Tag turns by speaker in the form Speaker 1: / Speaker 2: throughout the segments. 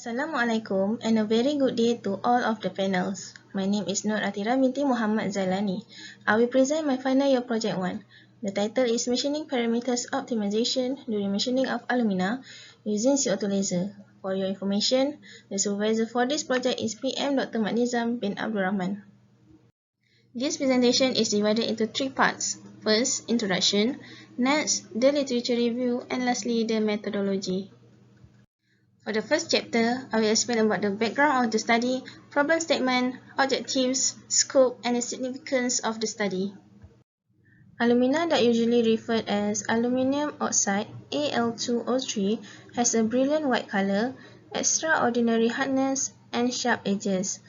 Speaker 1: Assalamualaikum and a very good day to all of the panels. My name is Nur Atira binti Muhammad Zailani. I will present my final year project 1. The title is Machining Parameters Optimization during Machining of Alumina using CO2 laser. For your information, the supervisor for this project is PM Dr. Mat Nizam bin Abdul Rahman. This presentation is divided into 3 parts. First, introduction, next, the literature review, and lastly, the methodology. For the first chapter, I will explain about the background of the study, problem statement, objectives, scope, and the significance of the study. Alumina, that usually referred as aluminium oxide Al2O3, has a brilliant white color, extraordinary hardness, and sharp edges.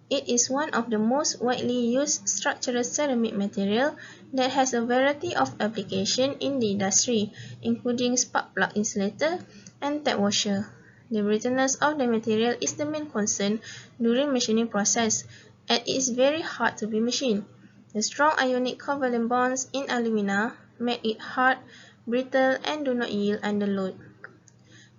Speaker 1: It is one of the most widely used structural ceramic material that has a variety of applications in the industry, including spark plug insulator and tap washer. The brittleness of the material is the main concern during machining process, and it is very hard to be machined. The strong ionic covalent bonds in alumina make it hard, brittle, and do not yield under load.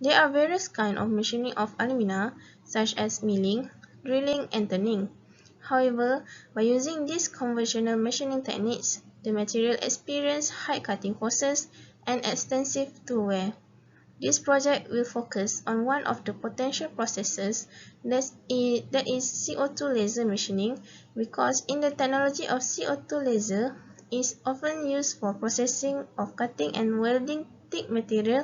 Speaker 1: There are various kinds of machining of alumina, such as milling, drilling, and turning. However, by using these conventional machining techniques, the material experiences high cutting forces and extensive tool wear. This project will focus on one of the potential processes that is CO2 laser machining, because in the technology of CO2 laser is often used for processing of cutting and welding thick material,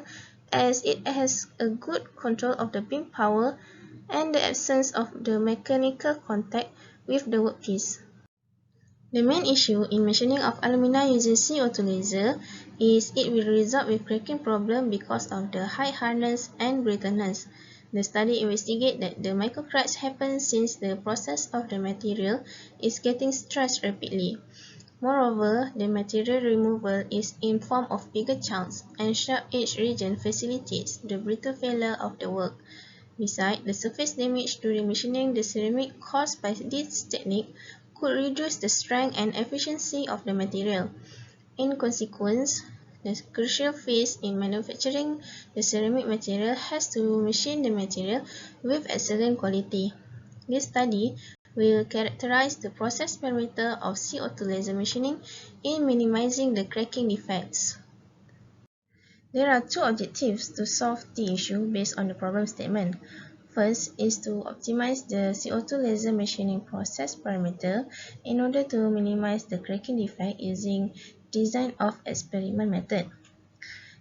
Speaker 1: as it has a good control of the beam power and the absence of the mechanical contact with the workpiece. The main issue in machining of alumina using CO2 laser is it will result with cracking problem because of the high hardness and brittleness. The study investigates that the microcracks happen since the process of the material is getting stressed rapidly. Moreover, the material removal is in form of bigger chunks, and sharp edge region facilitates the brittle failure of the work. Besides, the surface damage during machining the ceramic caused by this technique could reduce the strength and efficiency of the material. In consequence, the crucial phase in manufacturing the ceramic material has to machine the material with excellent quality. This study will characterize the process parameter of CO2 laser machining in minimizing the cracking defects. There are 2 objectives to solve the issue based on the problem statement. First is to optimize the CO2 laser machining process parameter in order to minimize the cracking defect using design of experiment method.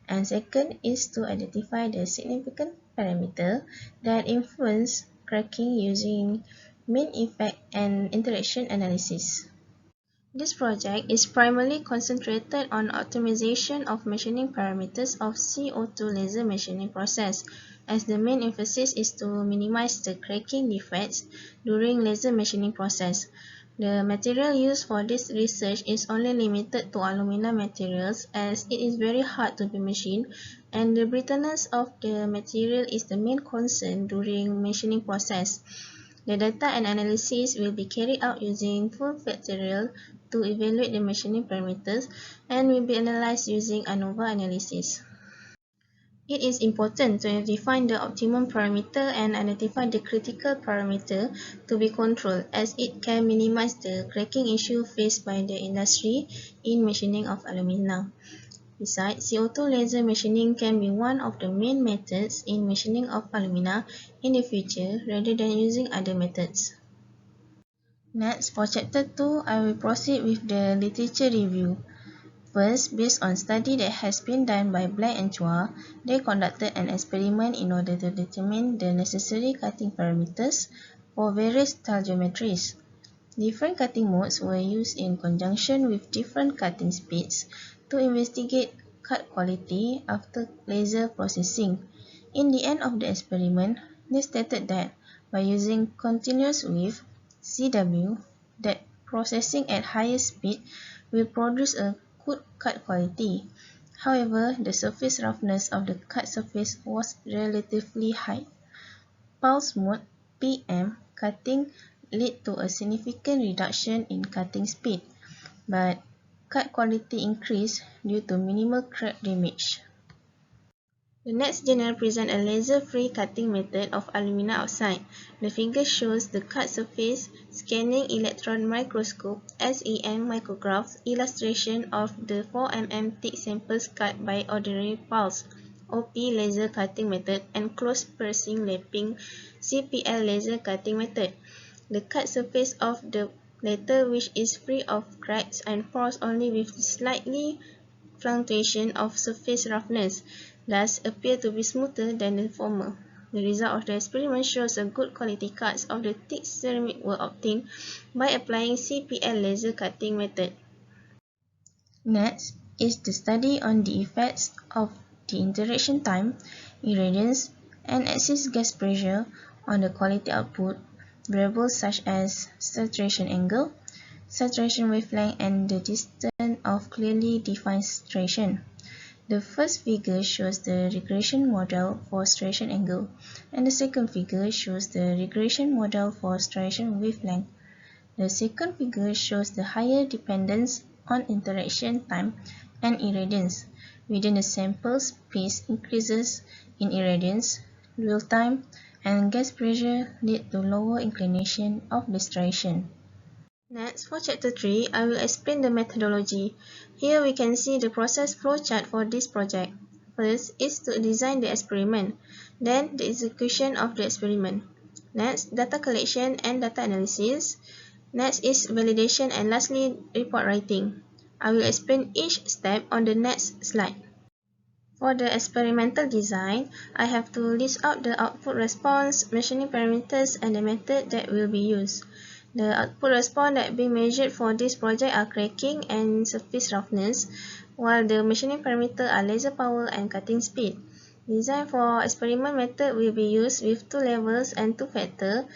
Speaker 1: And second is to identify the significant parameter that influence cracking using mean effect and interaction analysis. This project is primarily concentrated on optimization of machining parameters of CO2 laser machining process, as the main emphasis is to minimize the cracking defects during laser machining process. The material used for this research is only limited to alumina materials, as it is very hard to be machined, and the brittleness of the material is the main concern during machining process. The data and analysis will be carried out using full factorial to evaluate the machining parameters and will be analyzed using ANOVA analysis. It is important to define the optimum parameter and identify the critical parameter to be controlled, as it can minimize the cracking issue faced by the industry in machining of alumina. Besides, CO2 laser machining can be one of the main methods in machining of alumina in the future rather than using other methods. Next, for Chapter 2, I will proceed with the literature review. First, based on study that has been done by Black and Chua, they conducted an experiment in order to determine the necessary cutting parameters for various style geometries. Different cutting modes were used in conjunction with different cutting speeds to investigate cut quality after laser processing. In the end of the experiment, they stated that by using continuous wave (CW), that processing at higher speed will produce a good cut quality. However, the surface roughness of the cut surface was relatively high. Pulse mode (PM) cutting led to a significant reduction in cutting speed, but cut quality increased due to minimal crack damage. The next general presents a laser-free cutting method of alumina oxide. The figure shows the cut surface scanning electron microscope (SEM) micrograph illustration of the 4 mm thick samples cut by ordinary pulse (OP) laser cutting method and close piercing lapping (CPL) laser cutting method. The cut surface of the latter, which is free of cracks and pores only with slightly fluctuation of surface roughness, thus appear to be smoother than the former. The result of the experiment shows a good quality cuts of the thick ceramic were obtained by applying CPL laser cutting method. Next is the study on the effects of the interaction time, irradiance, and excess gas pressure on the quality output, variables such as saturation angle, saturation wavelength, and the distance of clearly defined saturation. The first figure shows the regression model for saturation angle, and the second figure shows the regression model for saturation wavelength. The second figure shows the higher dependence on interaction time and irradiance. Within the sample space increases in irradiance, dwell time, and gas pressure lead to lower inclination of the striation. Next, for Chapter 3, I will explain the methodology. Here we can see the process flowchart for this project. First is to design the experiment, then the execution of the experiment. Next, data collection and data analysis. Next is validation, and lastly, report writing. I will explain each step on the next slide. For the experimental design, I have to list out the output response, machining parameters, and the method that will be used. The output response that being measured for this project are cracking and surface roughness, while the machining parameters are laser power and cutting speed. Design for experiment method will be used with 2 levels and 2 factors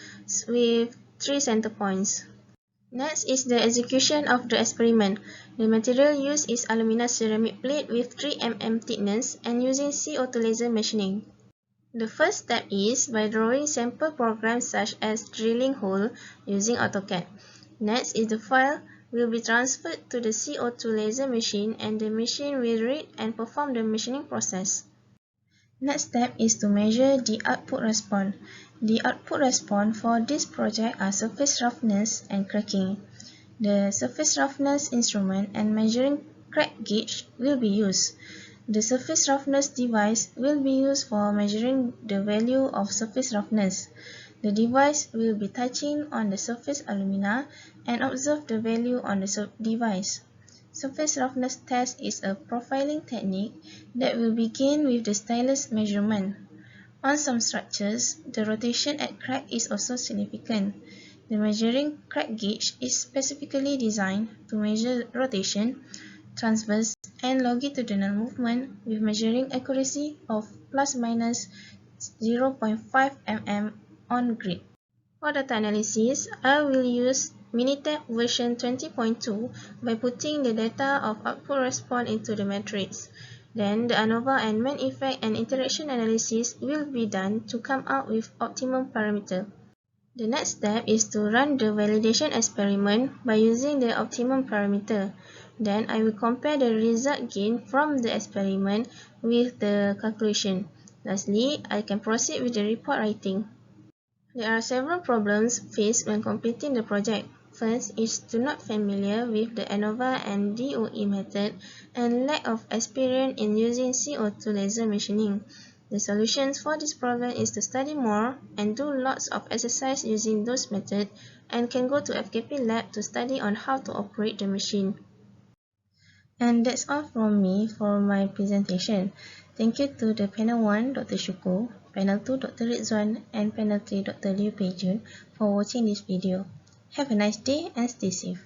Speaker 1: with 3 center points. Next is the execution of the experiment. The material used is alumina ceramic plate with 3 mm thickness and using CO2 laser machining. The first step is by drawing sample programs such as drilling hole using AutoCAD. Next is the file will be transferred to the CO2 laser machine, and the machine will read and perform the machining process. Next step is to measure the output response. The output response for this project are surface roughness and cracking. The surface roughness instrument and measuring crack gauge will be used. The surface roughness device will be used for measuring the value of surface roughness. The device will be touching on the surface alumina and observe the value on the device. Surface roughness test is a profiling technique that will begin with the stylus measurement. On some structures, the rotation at crack is also significant. The measuring crack gauge is specifically designed to measure rotation, transverse, and longitudinal movement with measuring accuracy of ±0.5 mm on grid. For data analysis, I will use Minitab version 20.2 by putting the data of output response into the matrix. Then the ANOVA and main effect and interaction analysis will be done to come out with optimum parameter. The next step is to run the validation experiment by using the optimum parameter. Then I will compare the result gained from the experiment with the calculation. Lastly, I can proceed with the report writing. There are several problems faced when completing the project. First is to not familiar with the ANOVA and DOE method and lack of experience in using CO2 laser machining. The solutions for this problem is to study more and do lots of exercise using those methods, and can go to FKP lab to study on how to operate the machine. And that's all from me for my presentation. Thank you to the panel 1, Dr. Shuko, panel 2, Dr. Rizwan, and panel 3, Dr. Liu Peijun for watching this video. Have a nice day and stay safe.